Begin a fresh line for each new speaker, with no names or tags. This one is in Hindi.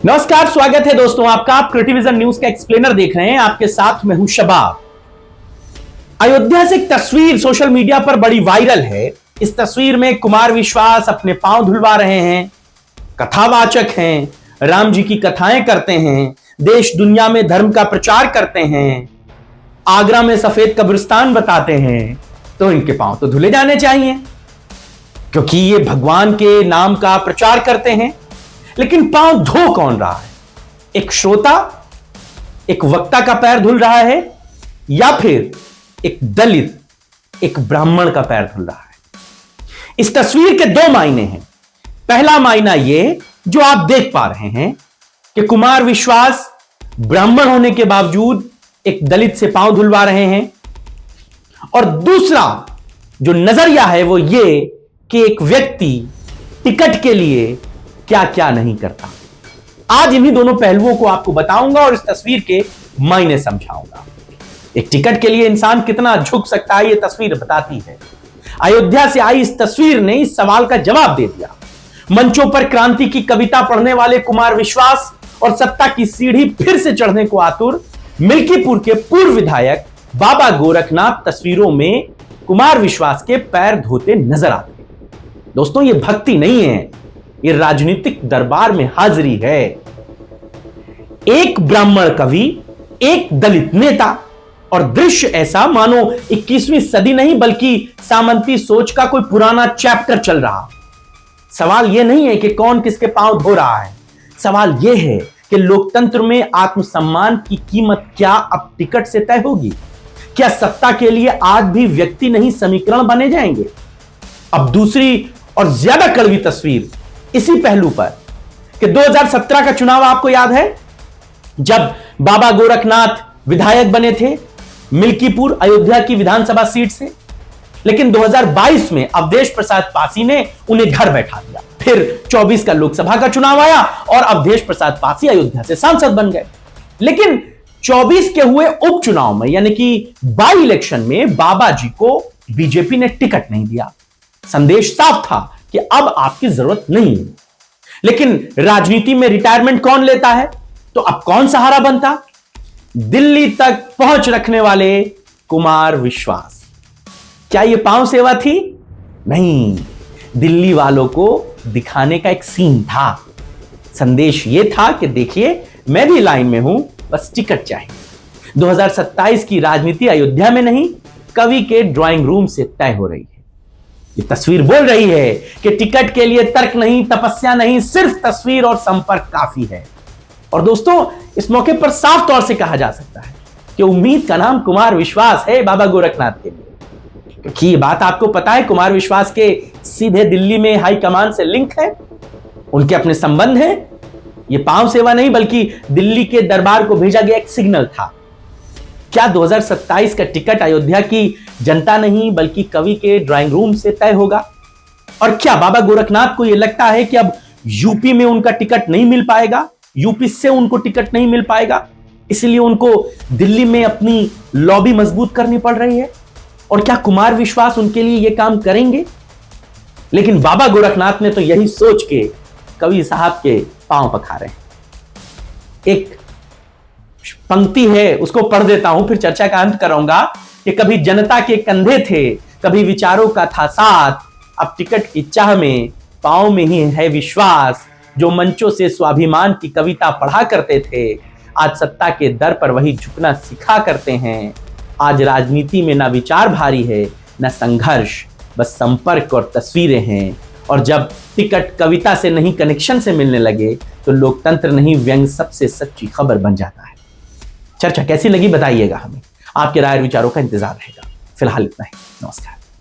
नमस्कार, स्वागत है दोस्तों आपका। आप क्रिएटिविजन न्यूज का एक्सप्लेनर देख रहे हैं। आपके साथ मैं हूं शबाब। अयोध्या से एक तस्वीर सोशल मीडिया पर बड़ी वायरल है। इस तस्वीर में कुमार विश्वास अपने पांव धुलवा रहे हैं, कथावाचक हैं, राम जी की कथाएं करते हैं, देश दुनिया में धर्म का प्रचार करते हैं, आगरा में सफेद कब्रिस्तान बताते हैं। तो इनके पांव तो धुले जाने चाहिए क्योंकि ये भगवान के नाम का प्रचार करते हैं। लेकिन पांव धो कौन रहा है? एक श्रोता, एक वक्ता का पैर धुल रहा है या फिर एक दलित, एक ब्राह्मण का पैर धुल रहा है? इस तस्वीर के दो मायने हैं। पहला मायना यह जो आप देख पा रहे हैं कि कुमार विश्वास ब्राह्मण होने के बावजूद एक दलित से पांव धुलवा रहे हैं, और दूसरा जो नजरिया है वो ये कि एक व्यक्ति टिकट के लिए क्या क्या नहीं करता। आज इन्हीं दोनों पहलुओं को आपको बताऊंगा और इस तस्वीर के मायने समझाऊंगा। एक टिकट के लिए इंसान कितना झुक सकता है, यह तस्वीर बताती है। अयोध्या से आई इस तस्वीर ने इस सवाल का जवाब दे दिया। मंचों पर क्रांति की कविता पढ़ने वाले कुमार विश्वास और सत्ता की सीढ़ी फिर से चढ़ने को आतुर मिल्कीपुर के पूर्व विधायक बाबा गोरखनाथ तस्वीरों में कुमार विश्वास के पैर धोते नजर आते हैं। दोस्तों, यह भक्ति नहीं है, ये राजनीतिक दरबार में हाजिरी है। एक ब्राह्मण कवि, एक दलित नेता, और दृश्य ऐसा मानो 21वीं सदी नहीं बल्कि सामंती सोच का कोई पुराना चैप्टर चल रहा। सवाल यह नहीं है कि कौन किसके पांव धो रहा है, सवाल यह है कि लोकतंत्र में आत्मसम्मान की कीमत क्या अब टिकट से तय होगी? क्या सत्ता के लिए आज भी व्यक्ति नहीं समीकरण बने जाएंगे? अब दूसरी और ज्यादा कड़वी तस्वीर इसी पहलू पर कि 2017 का चुनाव आपको याद है, जब बाबा गोरखनाथ विधायक बने थे मिल्कीपुर अयोध्या की विधानसभा सीट से, लेकिन 2022 में अवधेश प्रसाद पासी ने उन्हें घर बैठा दिया। फिर 24 का लोकसभा का चुनाव आया और अवधेश प्रसाद पासी अयोध्या से सांसद बन गए। लेकिन 24 के हुए उपचुनाव में यानी कि बाई इलेक्शन में बाबा जी को बीजेपी ने टिकट नहीं दिया। संदेश साफ था कि अब आपकी जरूरत नहीं है। लेकिन राजनीति में रिटायरमेंट कौन लेता है? तो अब कौन सहारा बनता? दिल्ली तक पहुंच रखने वाले कुमार विश्वास। क्या यह पांव सेवा थी? नहीं, दिल्ली वालों को दिखाने का एक सीन था। संदेश यह था कि देखिए, मैं भी लाइन में हूं, बस टिकट चाहिए। 2027 की राजनीति अयोध्या में नहीं, कवि के ड्राइंग रूम से तय हो रही है। ये तस्वीर बोल रही है कि टिकट के लिए तर्क नहीं, तपस्या नहीं, सिर्फ तस्वीर और संपर्क काफी है। और दोस्तों, इस मौके पर साफ तौर से कहा जा सकता है कि उम्मीद का नाम कुमार विश्वास है बाबा गोरखनाथ के लिए, क्योंकि ये बात आपको पता है, कुमार विश्वास के सीधे दिल्ली में हाईकमान से लिंक है, उनके अपने संबंध हैं। ये पांव सेवा नहीं बल्कि दिल्ली के दरबार को भेजा गया एक सिग्नल था। क्या 2027 का टिकट अयोध्या की जनता नहीं बल्कि कवि के ड्राइंग रूम से तय होगा? और क्या बाबा गोरखनाथ को यह लगता है कि अब यूपी में उनका टिकट नहीं मिल पाएगा, यूपी से उनको टिकट नहीं मिल पाएगा, इसलिए उनको दिल्ली में अपनी लॉबी मजबूत करनी पड़ रही है? और क्या कुमार विश्वास उनके लिए यह काम करेंगे? लेकिन बाबा गोरखनाथ ने तो यही सोच के कवि साहब के पांव पखारे। एक पंक्ति है, उसको पढ़ देता हूं, फिर चर्चा का अंत करूंगा कि कभी जनता के कंधे थे, कभी विचारों का था साथ, अब टिकट की चाह में पांव में ही है विश्वास। जो मंचों से स्वाभिमान की कविता पढ़ा करते थे, आज सत्ता के दर पर वही झुकना सिखा करते हैं। आज राजनीति में ना विचार भारी है, ना संघर्ष, बस संपर्क और तस्वीरें हैं। और जब टिकट कविता से नहीं कनेक्शन से मिलने लगे तो लोकतंत्र नहीं, व्यंग सबसे सच्ची खबर बन जाता है। चर्चा कैसी लगी बताइएगा हमें, आपके राय और विचारों का इंतजार रहेगा। फिलहाल इतना ही, नमस्कार।